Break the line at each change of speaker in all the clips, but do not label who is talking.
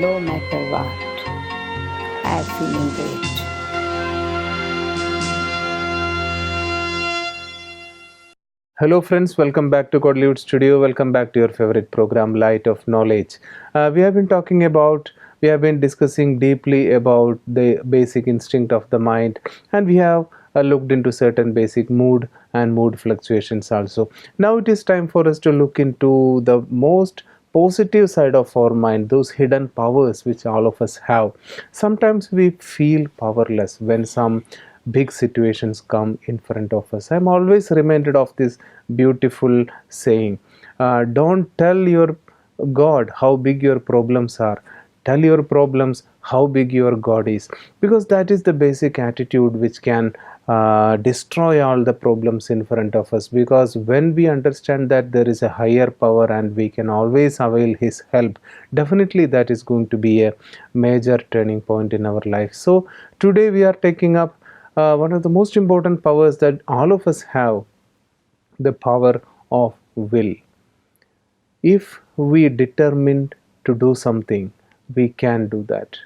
no matter what. I feel great.
Hello friends, welcome back to Godlywood Studio. Welcome back to your favorite program, Light of Knowledge. We have been discussing deeply about the basic instinct of the mind, and we have looked into certain basic mood and mood fluctuations also. Now it is time for us to look into the most positive side of our mind, those hidden powers which all of us have. Sometimes we feel powerless when some big situations come in front of us. I'm always reminded of this beautiful saying, don't tell your God how big your problems are, tell your problems how big your God is, because that is the basic attitude which can destroy all the problems in front of us. Because when we understand that there is a higher power and we can always avail his help, definitely that is going to be a major turning point in our life. So today we are taking up one of the most important powers that all of us have, the power of will. If we determined to do something, we can do that.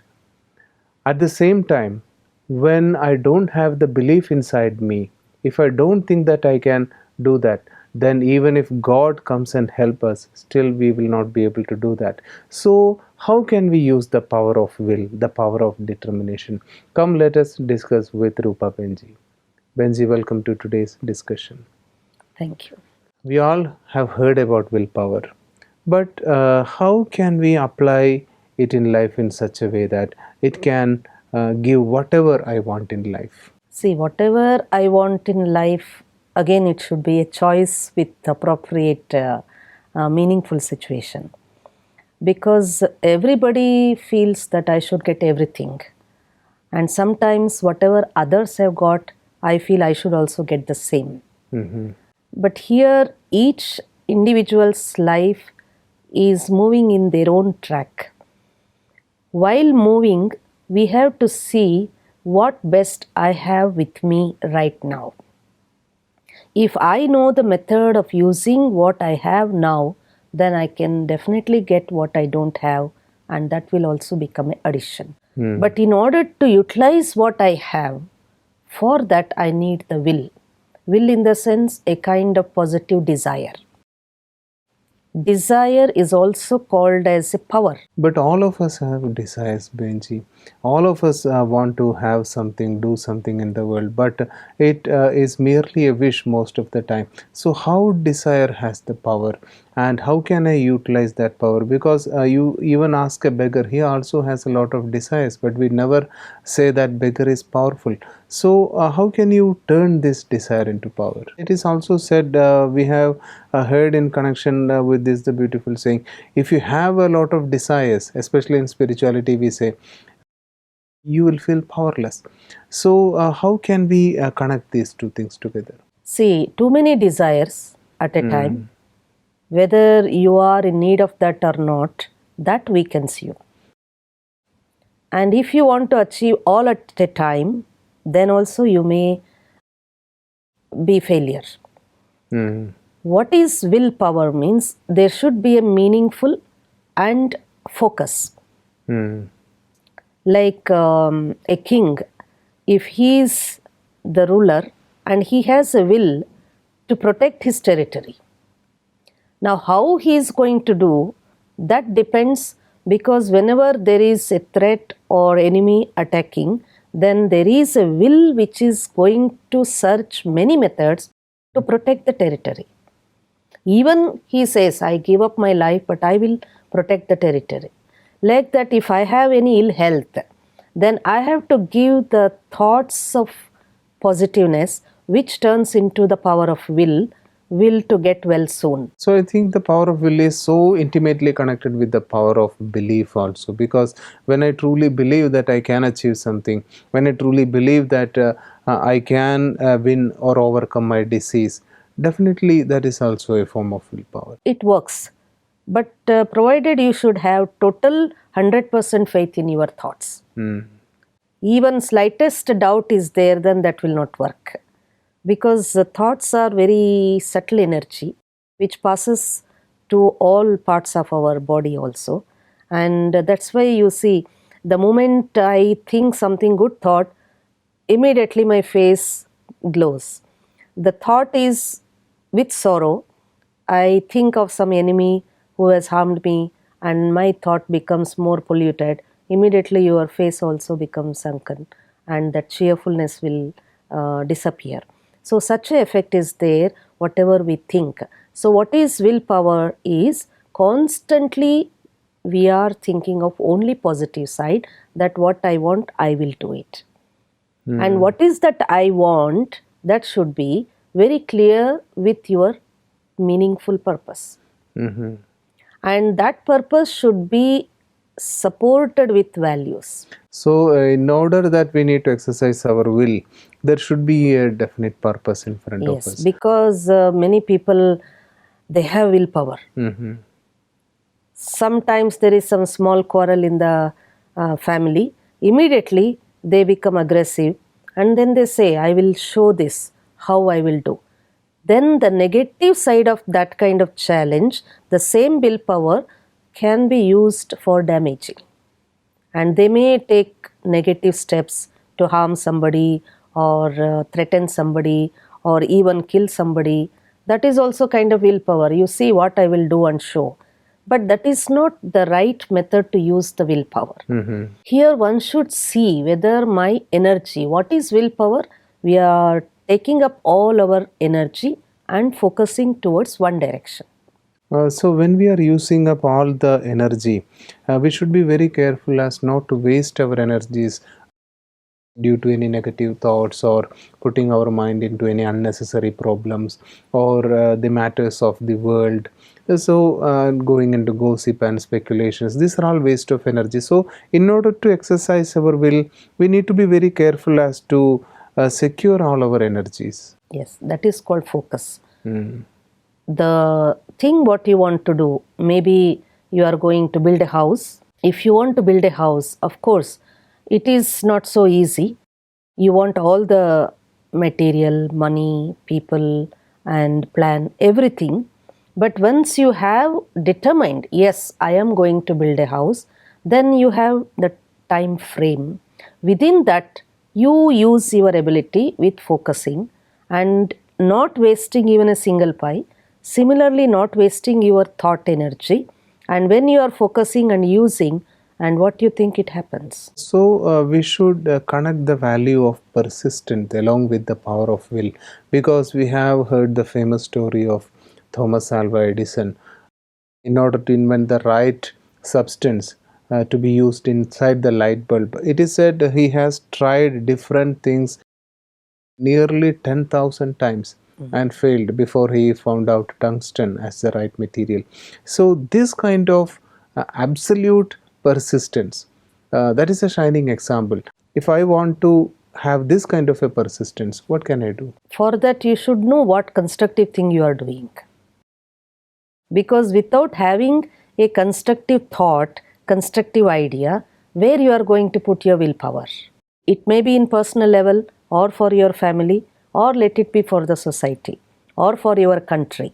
At the same time, when I don't have the belief inside me, if I don't think that I can do that, then even if God comes and help us, still we will not be able to do that. So how can we use the power of will, the power of determination? Come, let us discuss with Rupa Behenji. Behenji, welcome to today's discussion.
Thank you.
We all have heard about willpower, but how can we apply it in life in such a way that it can give whatever I want in life?
See, whatever I want in life, again, it should be a choice with appropriate, meaningful situation. Because everybody feels that I should get everything. And sometimes whatever others have got, I feel I should also get the same.
Mm-hmm.
But here, each individual's life is moving in their own track. While moving, we have to see what best I have with me right now. If I know the method of using what I have now, then I can definitely get what I don't have, and that will also become an addition. But in order to utilize what I have, for that I need the will. Will in the sense a kind of positive desire. Desire is also called as a power.
But all of us have desires, Benji. All of us want to have something, do something in the world, but it is merely a wish most of the time. So how desire has the power, and how can I utilize that power? Because you even ask a beggar, he also has a lot of desires, but we never say that beggar is powerful. So how can you turn this desire into power? It is also said, we have heard in connection with this the beautiful saying, if you have a lot of desires, especially in spirituality, we say you will feel powerless. So how can we connect these two things together?
See, too many desires at a time, whether you are in need of that or not, that weakens you. And if you want to achieve all at a time, then also you may be failure. What is willpower means there should be a meaningful and focus. Like a king, if he is the ruler and he has a will to protect his territory. Now how he is going to do, that depends, because whenever there is a threat or enemy attacking, then there is a will which is going to search many methods to protect the territory. Even he says, I give up my life, but I will protect the territory. Like that, if I have any ill health, then I have to give the thoughts of positiveness, which turns into the power of will to get well soon.
So I think the power of will is so intimately connected with the power of belief also, because when I truly believe that I can achieve something, when I truly believe that I can win or overcome my disease, definitely that is also a form of willpower.
It works, but provided you should have total 100% faith in your thoughts. Even slightest doubt is there, then that will not work. Because the thoughts are very subtle energy which passes to all parts of our body also, And that's why you see, the moment I think something good thought, immediately my face glows. The thought is with sorrow. I think of some enemy who has harmed me, and my thought becomes more polluted. Immediately, your face also becomes sunken, and that cheerfulness will disappear. So, such a effect is there, whatever we think. So, what is willpower is constantly we are thinking of only positive side, that what I want, I will do it. And what is that I want, that should be very clear with your meaningful purpose. And that purpose should be supported with values.
So, in order that we need to exercise our will, there should be a definite purpose in front of
Yes,
us.
because many people, they have willpower. Sometimes there is some small quarrel in the family. Immediately they become aggressive, and then they say, I will show this, how I will do. Then the negative side of that kind of challenge, the same willpower can be used for damaging. And they may take negative steps to harm somebody, or threaten somebody, or even kill somebody. That is also kind of willpower. You see what I will do and show. But that is not the right method to use the willpower. Here one should see whether my energy, what is willpower? We are taking up all our energy and focusing towards one direction.
So when we are using up all the energy, we should be very careful as not to waste our energies due to any negative thoughts, or putting our mind into any unnecessary problems, or the matters of the world. So going into gossip and speculations, these are all waste of energy. So in order to exercise our will, we need to be very careful as to secure all our energies.
Yes, that is called focus. The thing what you want to do, maybe you are going to build a house. If you want to build a house, of course, it is not so easy. You want all the material, money, people, and plan, everything. But once you have determined, yes, I am going to build a house, then you have the time frame. Within that, you use your ability with focusing and not wasting even a single pie. Similarly, not wasting your thought energy. And when you are focusing and using, and what you think it happens.
So we should connect the value of persistence along with the power of will, because we have heard the famous story of Thomas Alva Edison. In order to invent the right substance to be used inside the light bulb, it is said he has tried different things nearly 10,000 times and failed before he found out tungsten as the right material. So this kind of absolute persistence, that is a shining example. If I want to have this kind of a persistence, what can I do?
For that, you should know what constructive thing you are doing. Because without having a constructive thought, constructive idea, where you are going to put your willpower? It may be in personal level, or for your family, or let it be for the society, or for your country.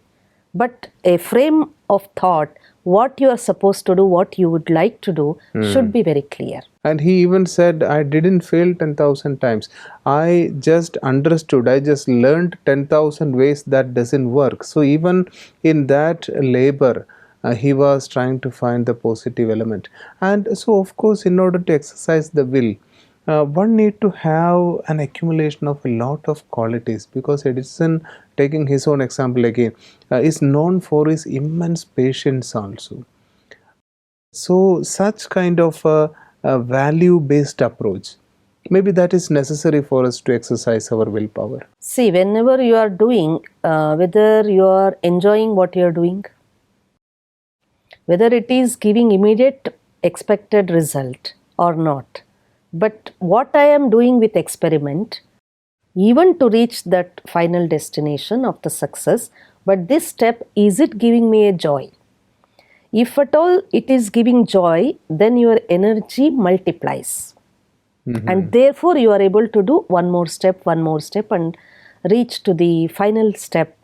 But a frame of thought, what you are supposed to do, what you would like to do, should be very clear.
And he even said, I didn't fail 10,000 times. I just understood, I just learned 10,000 ways that doesn't work. So even in that labor, he was trying to find the positive element. And so, of course, in order to exercise the will, one need to have an accumulation of a lot of qualities, because Edison, taking his own example again, is known for his immense patience also. So such kind of a value-based approach, maybe that is necessary for us to exercise our willpower.
See, whenever you are doing, whether you are enjoying what you are doing, whether it is giving immediate expected result or not, but what I am doing with experiment, even to reach that final destination of the success, but this step, is it giving me a joy? If at all it is giving joy, then your energy multiplies. And therefore you are able to do one more step, and reach to the final step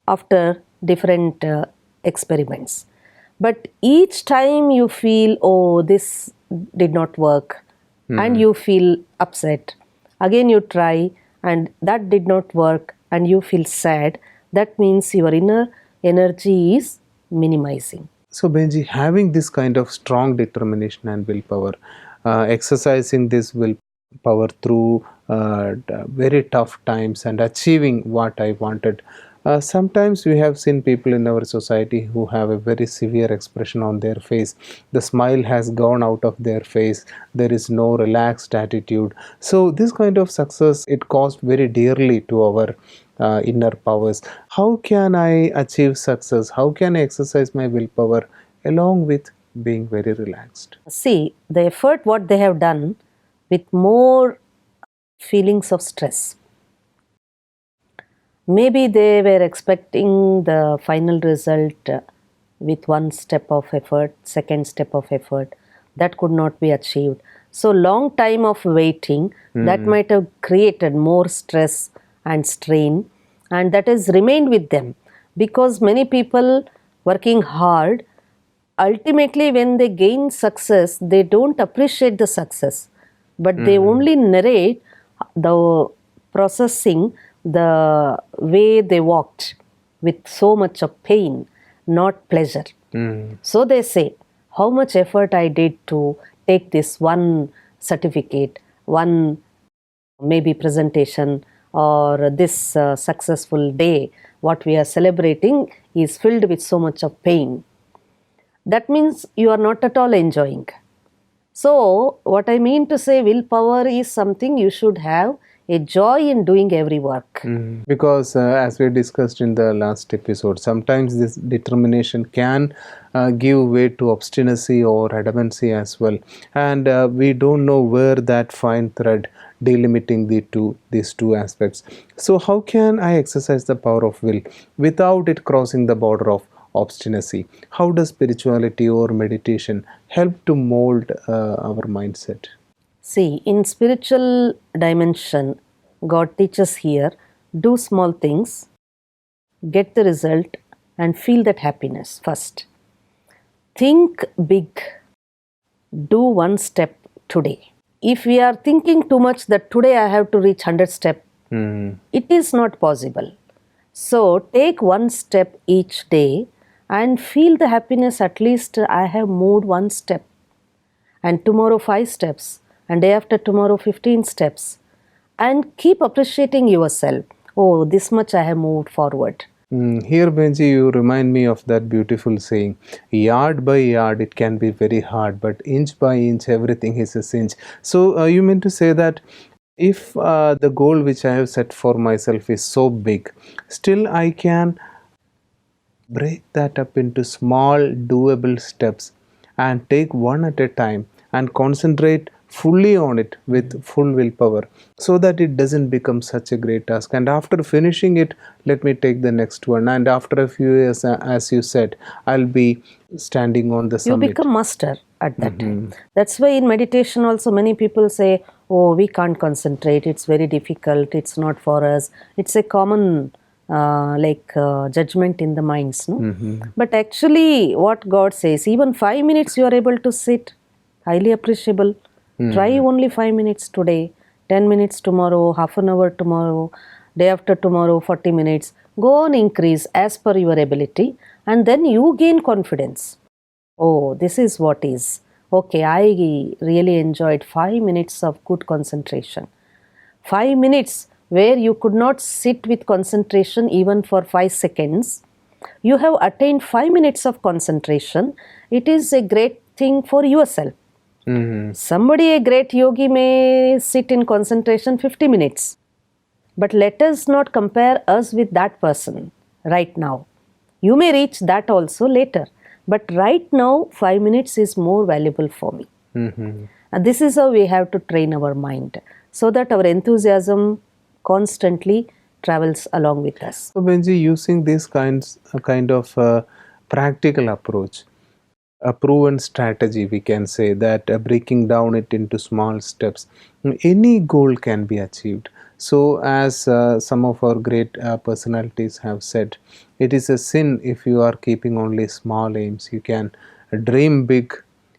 after different experiments. But each time you feel, oh, this did not work, and you feel upset. Again, you try, and that did not work, and you feel sad. That means your inner energy is minimizing.
So, Benji, having this kind of strong determination and willpower, exercising this willpower through very tough times and achieving what I wanted. Sometimes we have seen people in our society who have a very severe expression on their face. The smile has gone out of their face. There is no relaxed attitude. So this kind of success, it cost very dearly to our inner powers. How can I achieve success? How can I exercise my willpower along with being very relaxed?
See, the effort what they have done with more feelings of stress. Maybe they were expecting the final result with one step of effort, second step of effort. That could not be achieved. So long time of waiting, that might have created more stress and strain, and that has remained with them. Because many people working hard, ultimately when they gain success, they don't appreciate the success, but they only narrate the processing, the way they walked with so much of pain, not pleasure. So they say, how much effort I did to take this one certificate, one maybe presentation, or this successful day, what we are celebrating is filled with so much of pain. That means you are not at all enjoying. So, what I mean to say, willpower is something you should have a joy in doing every work.
Because as we discussed in the last episode, sometimes this determination can give way to obstinacy or adamancy as well, and we don't know where that fine thread delimiting these two aspects. So how can I exercise the power of will without it crossing the border of obstinacy? How does spirituality or meditation help to mold our mindset?
See, in spiritual dimension, God teaches here, do small things, get the result, and feel that happiness first. Think big, do one step today. If we are thinking too much that today I have to reach 100 steps, it is not possible. So take one step each day and feel the happiness, at least I have moved one step. And tomorrow 5 steps, and day after tomorrow 15 steps. And keep appreciating yourself. Oh, this much I have moved forward.
Here, Benji, you remind me of that beautiful saying, yard by yard it can be very hard, but inch by inch everything is a cinch. So you mean to say that if the goal which I have set for myself is so big, still I can break that up into small doable steps and take one at a time and concentrate fully on it with full willpower, so that it doesn't become such a great task. And after finishing it, let me take the next one, and after a few years, as you said, I'll be standing on the summit.
You become master at that time. That's why in meditation also many people say, oh, we can't concentrate, it's very difficult, it's not for us. It's a common judgment in the minds, no? But actually what God says, even 5 minutes you are able to sit, highly appreciable. Try only 5 minutes today, 10 minutes tomorrow, half an hour tomorrow, day after tomorrow, 40 minutes. Go on, increase as per your ability, and then you gain confidence. Oh, this is what is. Okay, I really enjoyed 5 minutes of good concentration. 5 minutes where you could not sit with concentration even for 5 seconds. You have attained 5 minutes of concentration. It is a great thing for yourself. Somebody, a great yogi, may sit in concentration 50 minutes. But let us not compare us with that person right now. You may reach that also later. But right now, 5 minutes is more valuable for me. And this is how we have to train our mind, so that our enthusiasm constantly travels along with us.
So Benji, using this kind of practical approach, a proven strategy, we can say that breaking down it into small steps, any goal can be achieved. So as some of our great personalities have said, it is a sin if you are keeping only small aims. You can dream big,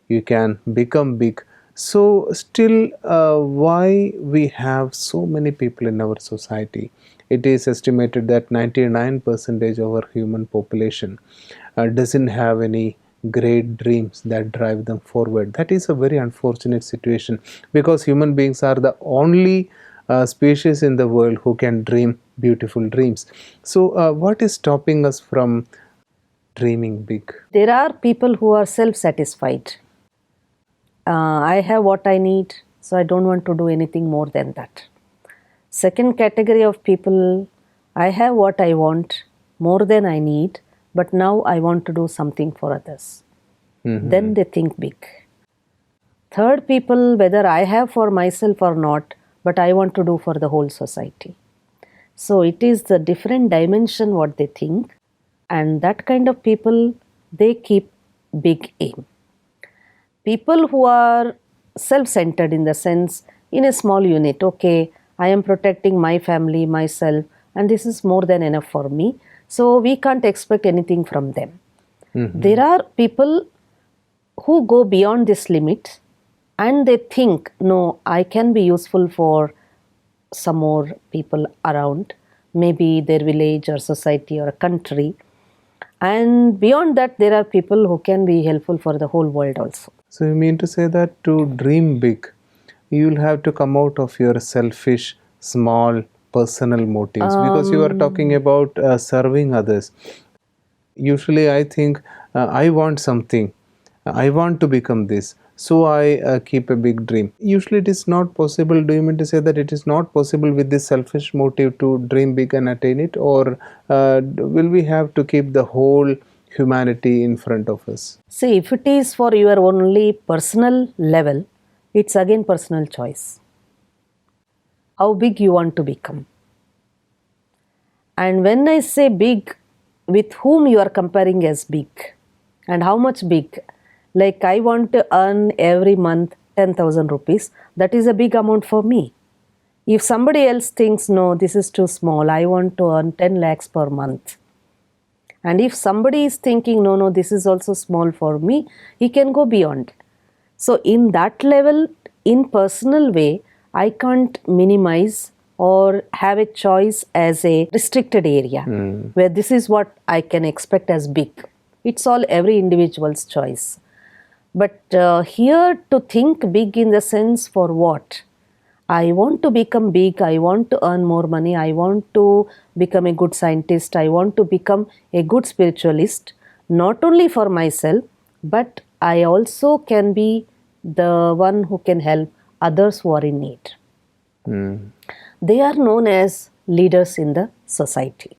you can become big. So still, why we have so many people in our society? It is estimated that 99% of our human population doesn't have any great dreams that drive them forward. That is a very unfortunate situation, because human beings are the only species in the world who can dream beautiful dreams. So what is stopping us from dreaming big?
There are people who are self-satisfied. I have what I need, so I don't want to do anything more than that. Second category of people, I have what I want, more than I need, but now I want to do something for others. Then they think big. Third people, whether I have for myself or not, but I want to do for the whole society. So it is the different dimension what they think, and that kind of people, they keep big aim. People who are self-centered in the sense, in a small unit, okay, I am protecting my family, myself, and this is more than enough for me. So we can't expect anything from them. There are people who go beyond this limit and they think, no, I can be useful for some more people around, maybe their village or society or a country. And beyond that, there are people who can be helpful for the whole world also.
So you mean to say that to dream big, you'll have to come out of your selfish, small, personal motives, because you are talking about serving others. Usually I think I want something, I want to become this, so I keep a big dream. Usually it is not possible. Do you mean to say that it is not possible with this selfish motive to dream big and attain it, or will we have to keep the whole humanity in front of us?
See, if it is for your only personal level, it's again personal choice. How big you want to become. And when I say big, with whom you are comparing as big, and how much big? Like I want to earn every month 10,000 rupees, that is a big amount for me. If somebody else thinks, no, this is too small, I want to earn 10 lakhs per month. And if somebody is thinking, no, this is also small for me, he can go beyond. So in that level, in personal way, I can't minimize or have a choice as a restricted area where this is what I can expect as big. It's all every individual's choice. But here to think big in the sense for what? I want to become big, I want to earn more money, I want to become a good scientist, I want to become a good spiritualist, not only for myself, but I also can be the one who can help others who are in need. They are known as leaders in the society.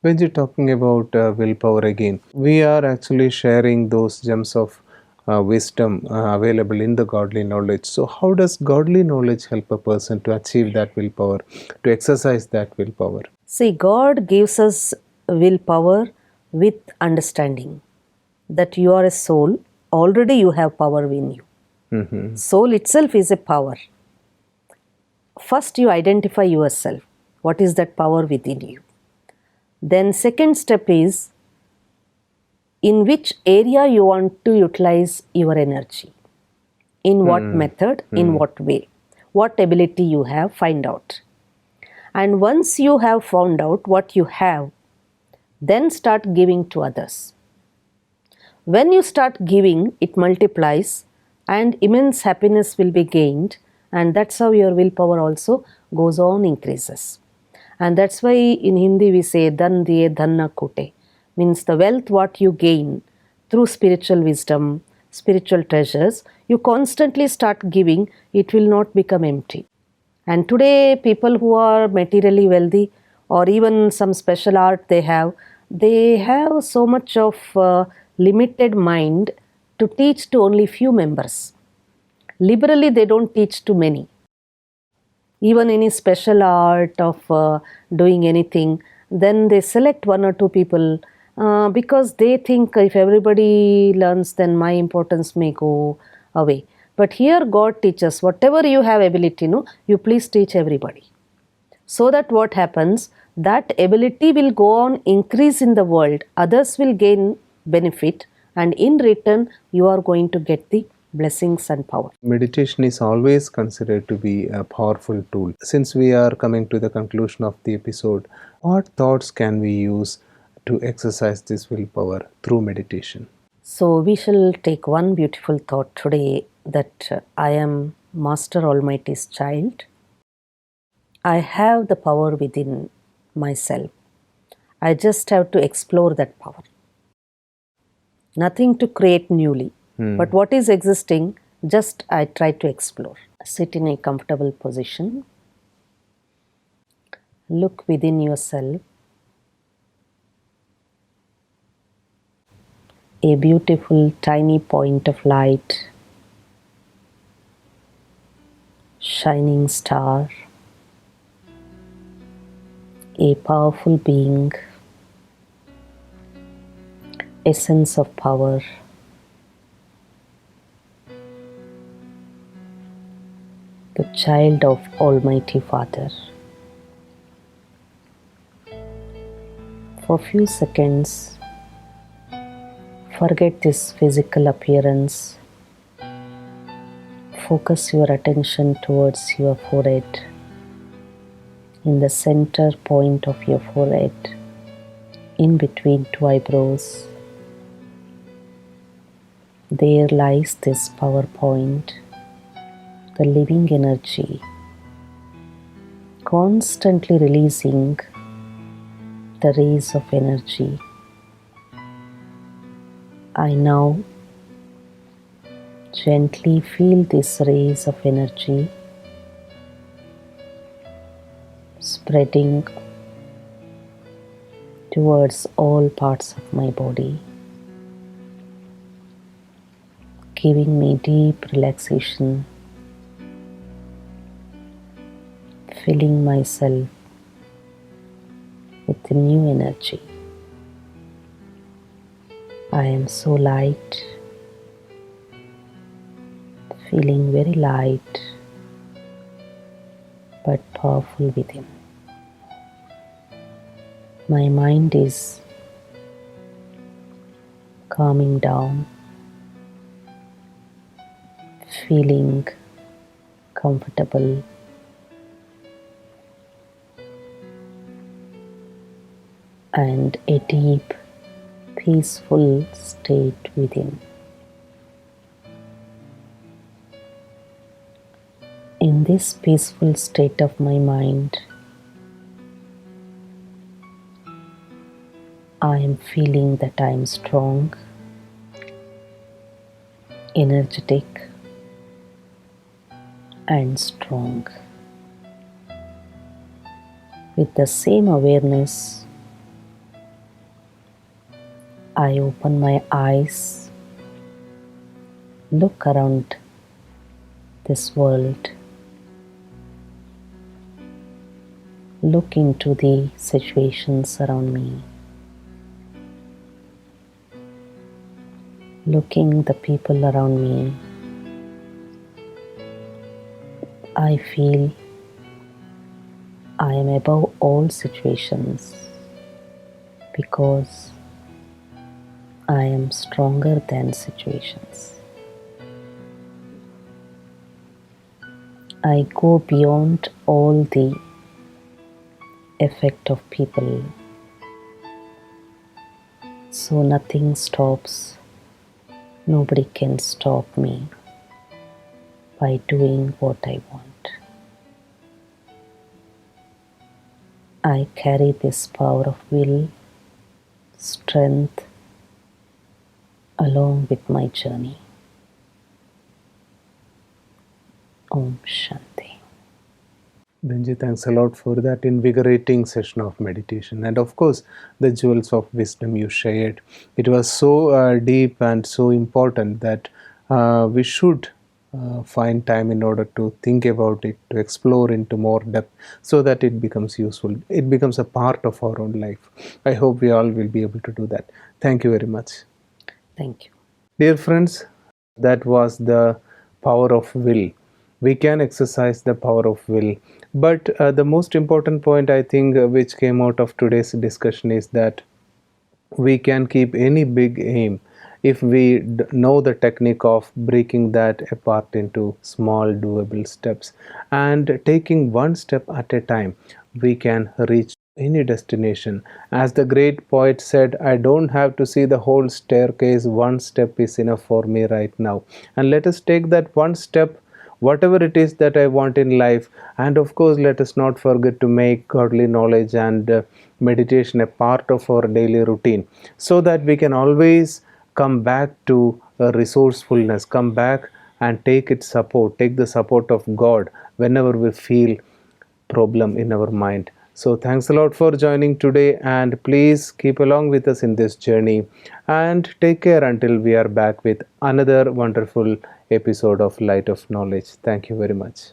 When you're talking about willpower again, we are actually sharing those gems of wisdom available in the godly knowledge. So how does godly knowledge help a person to achieve that willpower, to exercise that willpower?
See, God gives us willpower with understanding that you are a soul, already you have power in you. Soul itself is a power. First you identify yourself. What is that power within you? Then second step is in which area you want to utilize your energy. In what method, in what way. What ability you have, find out. And once you have found out what you have, then start giving to others. When you start giving, it multiplies and immense happiness will be gained, and that's how your willpower also goes on, increases. And that's why in Hindi we say dhan diye dhan na kute, means the wealth what you gain through spiritual wisdom, spiritual treasures, you constantly start giving, it will not become empty. And today people who are materially wealthy or even some special art they have so much of limited mind to teach to only few members. Liberally they don't teach to many. Even any special art of doing anything, then they select one or two people because they think if everybody learns, then my importance may go away. But here God teaches, whatever you have ability, you please teach everybody. So that what happens, that ability will go on increase in the world, others will gain benefit, and in return you are going to get the blessings and power.
Meditation is always considered to be a powerful tool. Since we are coming to the conclusion of the episode, what thoughts can we use to exercise this willpower through meditation?
So we shall take one beautiful thought today, that I am Master Almighty's child. I have the power within myself. I just have to explore that power. Nothing to create newly, but what is existing, just I try to explore. Sit in a comfortable position. Look within yourself. A beautiful tiny point of light, shining star, a powerful being, essence of power, the child of Almighty Father. For a few seconds, forget this physical appearance. Focus your attention towards your forehead. In the center point of your forehead, in between two eyebrows, there lies this power point, the living energy, constantly releasing the rays of energy. I now gently feel these rays of energy spreading towards all parts of my body, giving me deep relaxation, filling myself with the new energy. I am so light, feeling very light but powerful within. My mind is calming down, feeling comfortable, and a deep, peaceful state within. In this peaceful state of my mind, I am feeling that I am strong, energetic, and strong. With the same awareness, I open my eyes, look around this world, look into the situations around me, looking the people around me. I feel I am above all situations because I am stronger than situations. I go beyond all the effect of people, so nothing stops, nobody can stop me by doing what I want. I carry this power of will, strength, along with my journey. Om Shanti.
Benji, thanks a lot for that invigorating session of meditation, and of course the jewels of wisdom you shared. It was so deep and so important that we should find time in order to think about it, to explore into more depth, so that it becomes useful. It becomes a part of our own life. I hope we all will be able to do that. Thank you very much.
Thank you.
Dear friends, that was the power of will. We can exercise the power of will But the most important point, I think, which came out of today's discussion is that we can keep any big aim if we know the technique of breaking that apart into small doable steps, and taking one step at a time we can reach any destination. As the great poet said, I don't have to see the whole staircase, one step is enough for me right now. And let us take that one step, whatever it is that I want in life. And of course, let us not forget to make godly knowledge and meditation a part of our daily routine, so that we can always come back to resourcefulness, come back and take the support of God whenever we feel problem in our mind. So thanks a lot for joining today, and please keep along with us in this journey, and take care until we are back with another wonderful episode of Light of Knowledge. Thank you very much.